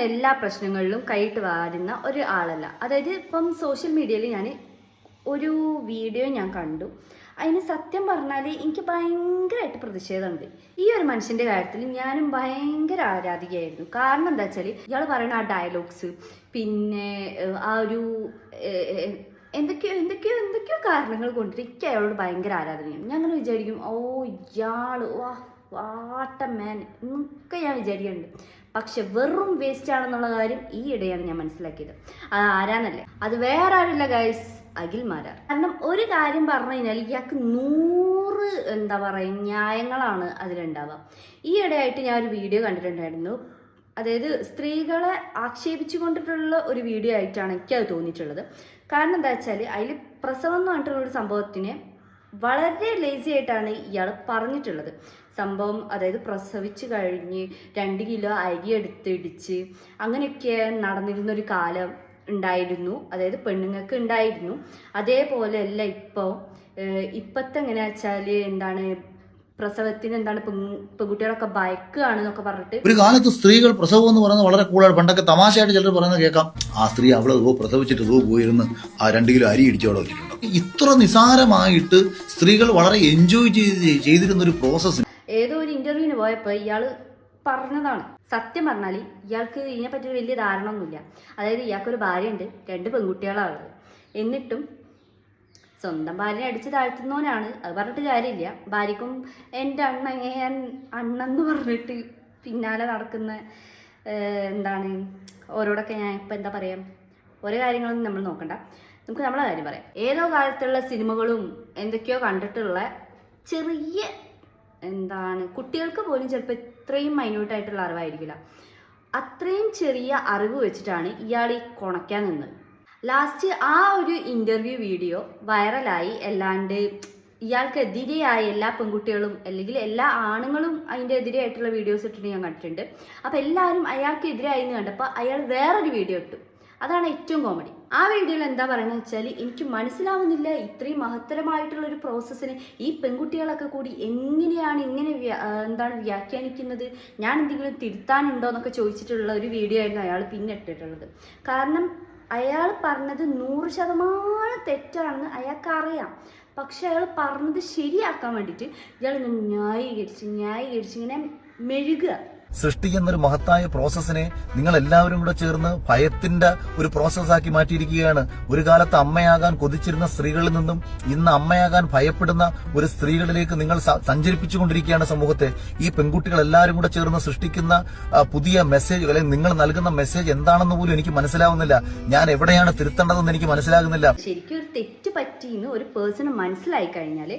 എല്ലാ പ്രശ്നങ്ങളിലും കൈയിട്ട് വാരുന്ന ഒരു ആളല്ല. അതായത് ഇപ്പം സോഷ്യൽ മീഡിയയിൽ ഞാൻ ഒരു വീഡിയോ ഞാൻ കണ്ടു. അതിന് സത്യം പറഞ്ഞാൽ എനിക്ക് ഭയങ്കരമായിട്ട് പ്രതിഷേധമുണ്ട്. ഈ ഒരു മനുഷ്യൻ്റെ കാര്യത്തിൽ ഞാനും ഭയങ്കര ആരാധികയായിരുന്നു. കാരണം എന്താ വെച്ചാൽ ഇയാൾ പറയുന്ന ആ ഡയലോഗ്സ്, പിന്നെ ആ ഒരു എന്തൊക്കെയോ കാരണങ്ങൾ കൊണ്ടിട്ട് എനിക്ക് അയാളോട് ഭയങ്കര ആരാധനയാണ്. ഞാൻ അങ്ങനെ വിചാരിക്കും, ഓ ഇയാൾ വാട്ട മാൻ എന്നൊക്കെ ഞാൻ വിചാരിക്കുന്നുണ്ട്. പക്ഷെ വെറും വേസ്റ്റ് ആണെന്നുള്ള കാര്യം ഈ ഇടെയാണ് ഞാൻ മനസ്സിലാക്കിയത്. അത് ആരാന്നല്ലേ, അത് വേറെ ആരുമില്ല ഗൈസ്, അഖിൽ മാരാർ. കാരണം ഒരു കാര്യം പറഞ്ഞു കഴിഞ്ഞാൽ ഇയാൾക്ക് 100 എന്താ പറയുക ന്യായങ്ങളാണ് അതിലുണ്ടാവുക. ഈ ഇടയായിട്ട് ഞാൻ ഒരു വീഡിയോ കണ്ടിട്ടുണ്ടായിരുന്നു. അതായത് സ്ത്രീകളെ ആക്ഷേപിച്ചു കൊണ്ടിട്ടുള്ള ഒരു വീഡിയോ ആയിട്ടാണ് എനിക്കത് തോന്നിയിട്ടുള്ളത്. കാരണം എന്താ വെച്ചാൽ അതിൽ പ്രസവം എന്ന് പറഞ്ഞിട്ടുള്ള ഒരു സംഭവത്തിനെ വളരെ ലേസി ആയിട്ടാണ് ഇയാൾ പറഞ്ഞിട്ടുള്ളത്. സംഭവം അതായത് പ്രസവിച്ച് കഴിഞ്ഞ് 2 കിലോ അരി എടുത്തിടിച്ച് അങ്ങനെയൊക്കെ നടന്നിരുന്നൊരു കാലം ഉണ്ടായിരുന്നു. അതായത് പെണ്ണുങ്ങൾക്ക് ഉണ്ടായിരുന്നു. അതേപോലെ അല്ല ഇപ്പത്തെ എങ്ങനെയാ വെച്ചാൽ എന്താണ് പ്രസവത്തിന് എന്താണ് പെൺകുട്ടികളൊക്കെ ഭയക്കുകയാണെന്നൊക്കെ പറഞ്ഞിട്ട് ഒരു കാലത്ത് സ്ത്രീകൾ പ്രസവം എന്ന് പറയുന്നത് വളരെ കൂടുതലാണ്. പണ്ടൊക്കെ തമാശയായിട്ട് ചിലർ പറയുന്നത് കേൾക്കാം, ആ സ്ത്രീ അവള് പ്രസവിച്ചിട്ട് പോയിരുന്ന് ആ 2 കിലോ അരി ഇടിച്ചോടെ വെച്ചിട്ടുണ്ട്. ഇത്ര നിസാരമായിട്ട് സ്ത്രീകൾ വളരെ എൻജോയ് ചെയ്തിരുന്ന ഒരു പ്രോസസ്സ്. ഏതോ ഒരു ഇന്റർവ്യൂവിന് പോയപ്പോൾ ഇയാള് പറഞ്ഞതാണ്. സത്യം പറഞ്ഞാൽ ഇയാൾക്ക് ഇതിനെപ്പറ്റി വലിയ ധാരണ ഒന്നുമില്ല. അതായത് ഇയാൾക്കൊരു ഭാര്യയുണ്ട്, 2 പെൺകുട്ടികളാണ്. എന്നിട്ടും സ്വന്തം ഭാര്യനെ അടിച്ച് താഴ്ത്തുന്നവനാണ്. അത് പറഞ്ഞിട്ട് കാര്യമില്ല. ഭാര്യക്കും എൻ്റെ അണ്ണെന്ന് പറഞ്ഞിട്ട് പിന്നാലെ നടക്കുന്ന എന്താണ് ഓരോടൊക്കെ ഞാൻ ഇപ്പം എന്താ പറയുക, ഓരോ കാര്യങ്ങളൊന്നും നമ്മൾ നോക്കണ്ട, നമുക്ക് നമ്മളെ കാര്യം പറയാം. ഏതോ കാലത്തുള്ള സിനിമകളും എന്തൊക്കെയോ കണ്ടിട്ടുള്ള ചെറിയ എന്താണ് കുട്ടികൾക്ക് പോലും ചിലപ്പോൾ ഇത്രയും മൈന്യൂട്ടായിട്ടുള്ള അറിവായിരിക്കില്ല. അത്രയും ചെറിയ അറിവ് വെച്ചിട്ടാണ് ഇയാൾ ഈ കൊണയ്ക്കാൻ നിന്നത്. ലാസ്റ്റ് ആ ഒരു ഇൻ്റർവ്യൂ വീഡിയോ വൈറലായി. അല്ലാണ്ട് ഇയാൾക്കെതിരെയായ എല്ലാ പെൺകുട്ടികളും അല്ലെങ്കിൽ എല്ലാ ആണുങ്ങളും അതിൻ്റെ എതിരെയായിട്ടുള്ള വീഡിയോസ് ഇട്ടിട്ട് ഞാൻ കണ്ടിട്ടുണ്ട്. അപ്പോൾ എല്ലാവരും അയാൾക്ക് എതിരായി എന്ന് കണ്ടപ്പോൾ അയാൾ വേറൊരു വീഡിയോ ഇട്ടു. അതാണ് ഏറ്റവും കോമഡി. ആ വീഡിയോയിൽ എന്താ പറയുന്നത് വെച്ചാൽ, എനിക്ക് മനസ്സിലാവുന്നില്ല ഇത്രയും മഹത്തരമായിട്ടുള്ളൊരു പ്രോസസ്സിന് ഈ പെൺകുട്ടികളൊക്കെ കൂടി എങ്ങനെയാണ് ഇങ്ങനെ എന്താണ് വ്യാഖ്യാനിക്കുന്നത്, ഞാൻ എന്തെങ്കിലും തിരുത്താനുണ്ടോ എന്നൊക്കെ ചോദിച്ചിട്ടുള്ള ഒരു വീഡിയോ ആയിരുന്നു അയാൾ പിന്നെ ഇട്ടിട്ടുള്ളത്. കാരണം അയാൾ പറഞ്ഞത് 100% തെറ്റാണെന്ന് അയാൾക്കറിയാം. പക്ഷെ അയാൾ പറഞ്ഞത് ശരിയാക്കാൻ വേണ്ടിയിട്ട് ഇയാൾ ന്യായീകരിച്ച് ഇങ്ങനെ മെഴുകുക. സൃഷ്ടിക്കുന്ന ഒരു മഹത്തായ പ്രോസസ്സിനെ നിങ്ങൾ എല്ലാവരും കൂടെ ചേർന്ന് ഭയത്തിന്റെ ഒരു പ്രോസസ്സാക്കി മാറ്റിയിരിക്കുകയാണ്. ഒരു കാലത്ത് അമ്മയാകാൻ കൊതിച്ചിരുന്ന സ്ത്രീകളിൽ നിന്നും ഇന്ന് അമ്മയാകാൻ ഭയപ്പെടുന്ന ഒരു സ്ത്രീകളിലേക്ക് നിങ്ങൾ സഞ്ചരിപ്പിച്ചുകൊണ്ടിരിക്കുകയാണ് സമൂഹത്തെ. ഈ പെൺകുട്ടികൾ എല്ലാവരും കൂടെ ചേർന്ന് സൃഷ്ടിക്കുന്ന പുതിയ മെസ്സേജ് അല്ലെങ്കിൽ നിങ്ങൾ നൽകുന്ന മെസ്സേജ് എന്താണെന്ന് പോലും എനിക്ക് മനസ്സിലാവുന്നില്ല. ഞാൻ എവിടെയാണ് തിരുത്തേണ്ടതെന്ന് എനിക്ക് മനസ്സിലാകുന്നില്ല. ശരിക്കും ഒരു തെറ്റ് പറ്റിയെന്ന് ഒരു പേഴ്സണ് മനസ്സിലായി കഴിഞ്ഞാൽ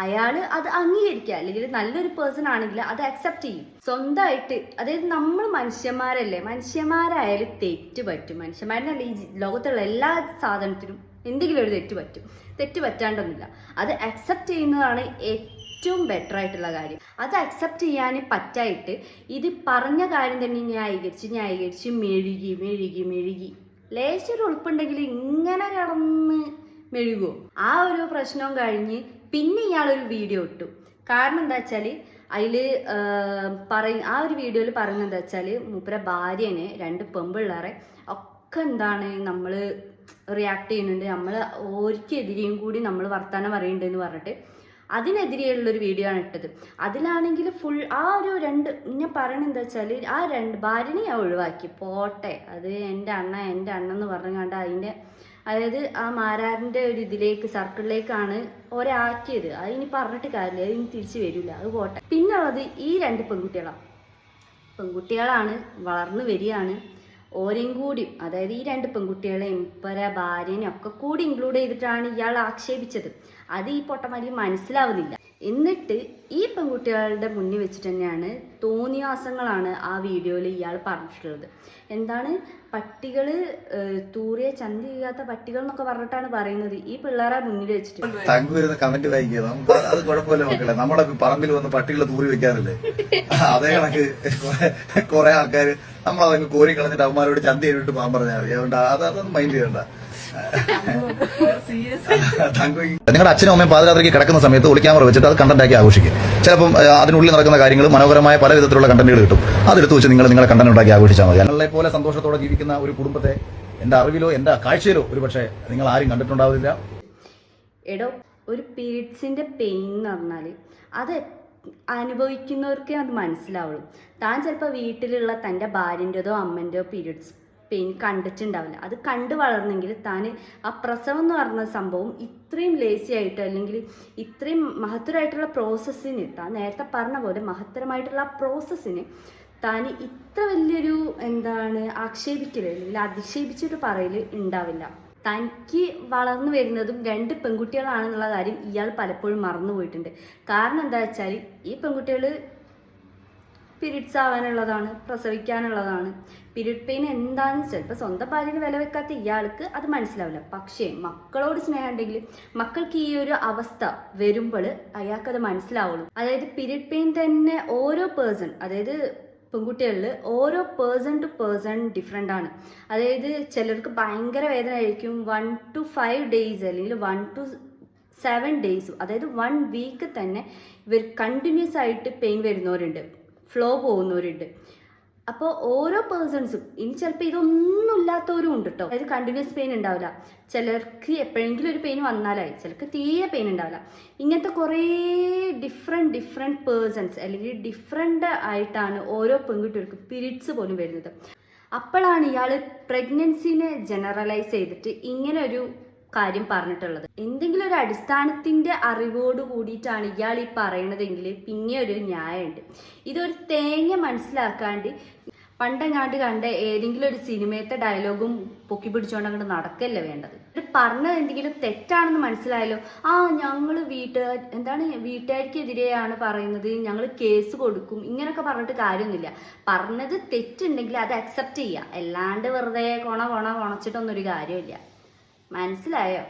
അയാൾ അത് അംഗീകരിക്കുക, അല്ലെങ്കിൽ നല്ലൊരു പേഴ്സൺ ആണെങ്കിൽ അത് അക്സെപ്റ്റ് ചെയ്യും സ്വന്തമായിട്ട്. അതായത് നമ്മൾ മനുഷ്യന്മാരല്ലേ, മനുഷ്യന്മാരായാലും തെറ്റ് പറ്റും. മനുഷ്യന്മാരിനല്ല, ഈ ലോകത്തുള്ള എല്ലാ സാധനത്തിനും എന്തെങ്കിലും ഒരു തെറ്റ് പറ്റും. തെറ്റ് പറ്റാണ്ടൊന്നുമില്ല. അത് അക്സെപ്റ്റ് ചെയ്യുന്നതാണ് ഏറ്റവും ബെറ്റർ ആയിട്ടുള്ള കാര്യം. അത് അക്സെപ്റ്റ് ചെയ്യാൻ പറ്റായിട്ട് ഇത് പറഞ്ഞ കാര്യം തന്നെ ന്യായീകരിച്ച് മെഴുകി ലേശൊരു ഉൾപ്പുണ്ടെങ്കിൽ ഇങ്ങനെ കിടന്ന് മെഴുകുമോ? ആ ഒരു പ്രശ്നവും കഴിഞ്ഞ് പിന്നെ ഇയാളൊരു വീഡിയോ ഇട്ടു. കാരണം എന്താ വെച്ചാൽ അതിൽ ആ ഒരു വീഡിയോയിൽ പറയുന്നത് എന്താ വെച്ചാൽ, മൂപ്പര ഭാര്യനെ 2 പെൺപിള്ളേരെ ഒക്കെ എന്താണ് നമ്മൾ റിയാക്ട് ചെയ്യുന്നുണ്ട്, നമ്മൾ ഓർക്കെതിരെയും കൂടി നമ്മൾ വർത്തമാനം പറയുന്നുണ്ടെന്ന് പറഞ്ഞിട്ട് അതിനെതിരെയുള്ളൊരു വീഡിയോ ആണ് ഇട്ടത്. അതിലാണെങ്കിൽ ഫുൾ ആ ഒരു ഞാൻ പറയണത് എന്താ വെച്ചാൽ, ആ 2 ഭാര്യനെ ഞാൻ ഒഴിവാക്കി പോട്ടെ, അത് എൻ്റെ അണ്ണെന്ന് പറഞ്ഞുകൊണ്ട് അതിൻ്റെ അതായത് ആ മാരാറിൻ്റെ ഒരു ഇതിലേക്ക് സർക്കിളിലേക്കാണ് ഒരാക്കിയത്. അത് ഇനി പറഞ്ഞിട്ട് കാര്യമില്ല, അത് ഇനി തിരിച്ചു വരില്ല, അത് പോട്ടെ. പിന്നെ ഉള്ളത് ഈ 2 പെൺകുട്ടികളാണ് വളർന്നു വരികയാണ്. ഓരെയും കൂടി അതായത് ഈ 2 പെൺകുട്ടികളെയും ഭാര്യനെയും ഒക്കെ കൂടി ഇൻക്ലൂഡ് ചെയ്തിട്ടാണ് ഇയാൾ ആക്ഷേപിച്ചത്. അത് ഈ പൊട്ടമാരി മനസ്സിലാവുന്നില്ല. എന്നിട്ട് ഈ പെൺകുട്ടികളുടെ മുന്നിൽ വെച്ചിട്ട് തന്നെയാണ് തോന്നിയാസങ്ങളാണ് ആ വീഡിയോയിൽ ഇയാൾ പറഞ്ഞിട്ടുള്ളത്. എന്താണ് പട്ടികൾ തൂറിയ ചന്തി ചെയ്യാത്ത പട്ടികൾ എന്നൊക്കെ പറഞ്ഞിട്ടാണ് പറയുന്നത് ഈ പിള്ളേരെ മുന്നിൽ വെച്ചിട്ട്. വരുന്ന കമന്റ് വായിക്കുക, അത് കുഴപ്പമില്ല മക്കളെ, നമ്മുടെ പറമ്പിൽ വന്ന് പട്ടികൾ തൂറി വെക്കാറില്ലേ, അതേ കണക്ക് കുറെ ആൾക്കാർ നമ്മളതങ്ങ് കോരി കളഞ്ഞിട്ട് അവന്മാരോട് ചന്തി ഇട്ടിട്ട് പോകാൻ പറഞ്ഞാൽ മതി. അതുകൊണ്ട് അതൊന്നും മൈൻഡ് ചെയ്യണ്ട. നിങ്ങളുടെ അച്ഛനും അമ്മയും പാതിരാത്രിക്ക് കിടക്കുന്ന സമയത്ത് ഒളിക്യാമറ വെച്ചിട്ട് അത് കണ്ടന്റ് ആക്കി ആഘോഷിക്കും. ചിലപ്പം അതിനുള്ളിൽ നടക്കുന്ന കാര്യങ്ങൾ മനോഹരമായ പല വിധത്തിലുള്ള കണ്ടന്റുകൾ കിട്ടും. അതെടുത്ത് വെച്ച് നിങ്ങളെ കണ്ടന്റ് ഉണ്ടാക്കി ആഘോഷിച്ചാൽ മതി. ഞങ്ങളെ പോലെ സന്തോഷത്തോടെ ജീവിക്കുന്ന ഒരു കുടുംബത്തെ എന്റെ അറിവിലോ എന്റെ കാഴ്ചയിലോ ഒരു പക്ഷേ നിങ്ങൾ ആരും കണ്ടിട്ടുണ്ടാവില്ല. എടോ, ഒരു പീരീഡ്സിന്റെ പെയിൻ എന്ന് പറഞ്ഞാൽ അത് അനുഭവിക്കുന്നവർക്കേ അത് മനസ്സിലാവുള്ളൂ. താൻ ചിലപ്പോൾ വീട്ടിലുള്ള തൻ്റെ ഭാര്യൻ്റെതോ അമ്മൻ്റെയോ പീരീഡ്സ് പെയിൻ കണ്ടിട്ടുണ്ടാവില്ല. അത് കണ്ടു വളർന്നെങ്കിൽ താൻ ആ പ്രസവം എന്ന് പറഞ്ഞ സംഭവം ഇത്രയും ലേസി ആയിട്ട് അല്ലെങ്കിൽ ഇത്രയും മഹത്തരമായിട്ടുള്ള പ്രോസസ്സിന്, താൻ നേരത്തെ പറഞ്ഞ പോലെ മഹത്തരമായിട്ടുള്ള പ്രോസസ്സിന് താൻ ഇത്ര വലിയൊരു ആക്ഷേപിക്കൽ അല്ലെങ്കിൽ അധിക്ഷേപിച്ചിട്ട് പറയൽ ഉണ്ടാവില്ല. തനിക്ക് വളർന്നു വരുന്നതും 2 പെൺകുട്ടികളാണെന്നുള്ള കാര്യം ഇയാൾ പലപ്പോഴും മറന്നുപോയിട്ടുണ്ട്. കാരണം എന്താ വെച്ചാൽ ഈ പെൺകുട്ടികൾ പീരീഡ്സ് ആവാനുള്ളതാണ്, പ്രസവിക്കാനുള്ളതാണ്. പീരീഡ് പെയിൻ എന്താണെന്ന് ചിലപ്പോൾ സ്വന്തം ഭാര്യന് വില വെക്കാത്ത ഇയാൾക്ക് അത് മനസ്സിലാവില്ല. പക്ഷേ മക്കളോട് സ്നേഹം ഉണ്ടെങ്കിൽ മക്കൾക്ക് ഈ ഒരു അവസ്ഥ വരുമ്പോൾ അയാൾക്കത് മനസ്സിലാവുള്ളൂ. അതായത് പീരീഡ് പെയിൻ തന്നെ ഓരോ പേഴ്സൺ, അതായത് പെൺകുട്ടികളിൽ ഓരോ പേഴ്സൺ ടു പേഴ്സൺ ഡിഫറെൻ്റ് ആണ്. അതായത് ചിലർക്ക് ഭയങ്കര വേദന ആയിരിക്കും. 1 to 5 days അല്ലെങ്കിൽ 1 to 7 days, അതായത് 1 week തന്നെ ഇവർ കണ്ടിന്യൂസ് ആയിട്ട് പെയിൻ വരുന്നവരുണ്ട്, ഫ്ലോ പോകുന്നവരുണ്ട്. അപ്പോൾ ഓരോ പേഴ്സൺസും ഇനി ചിലപ്പോൾ ഇതൊന്നും ഇല്ലാത്തവരും ഉണ്ട് കേട്ടോ. അതായത് കണ്ടിന്യൂസ് പെയിൻ ഉണ്ടാവില്ല. ചിലർക്ക് എപ്പോഴെങ്കിലും ഒരു പെയിൻ വന്നാലായി, ചിലർക്ക് തീരെ പെയിൻ ഉണ്ടാവില്ല. ഇങ്ങനത്തെ കുറേ ഡിഫറെൻറ്റ് പേഴ്സൺസ് അല്ലെങ്കിൽ ഡിഫറെൻ്റ് ആയിട്ടാണ് ഓരോ പെൺകുട്ടികൾക്കും പീരീഡ്സ് പോലും വരുന്നത്. അപ്പോഴാണ് ഇയാൾ പ്രഗ്നൻസിനെ ജനറലൈസ് ചെയ്തിട്ട് ഇങ്ങനെ ഒരു കാര്യം പറഞ്ഞിട്ടുള്ളത്. എന്തെങ്കിലും ഒരു അടിസ്ഥാനത്തിന്റെ അറിവോട് കൂടിയിട്ടാണ് ഇയാൾ ഈ പറയണതെങ്കിൽ പിന്നെ ഒരു ന്യായമുണ്ട്. ഇതൊരു തേങ്ങ മനസ്സിലാക്കാണ്ട് പണ്ടെങ്ങാണ്ട് കണ്ട ഏതെങ്കിലും ഒരു സിനിമയത്തെ ഡയലോഗും പൊക്കി പിടിച്ചോണ്ട് അങ്ങോട്ട് നടക്കല്ല വേണ്ടത്. ഇത് പറഞ്ഞത് എന്തെങ്കിലും തെറ്റാണെന്ന് മനസ്സിലായല്ലോ, ഞങ്ങൾ വീട്ടുകാർക്കെതിരെയാണ് പറയുന്നത്, ഞങ്ങൾ കേസ് കൊടുക്കും, ഇങ്ങനൊക്കെ പറഞ്ഞിട്ട് കാര്യമൊന്നുമില്ല. പറഞ്ഞത് തെറ്റുണ്ടെങ്കിൽ അത് അക്സെപ്റ്റ് ചെയ്യുക, അല്ലാണ്ട് വെറുതെ കൊണച്ചിട്ടൊന്നും ഒരു കാര്യമില്ല. മനസ്സിലായോ?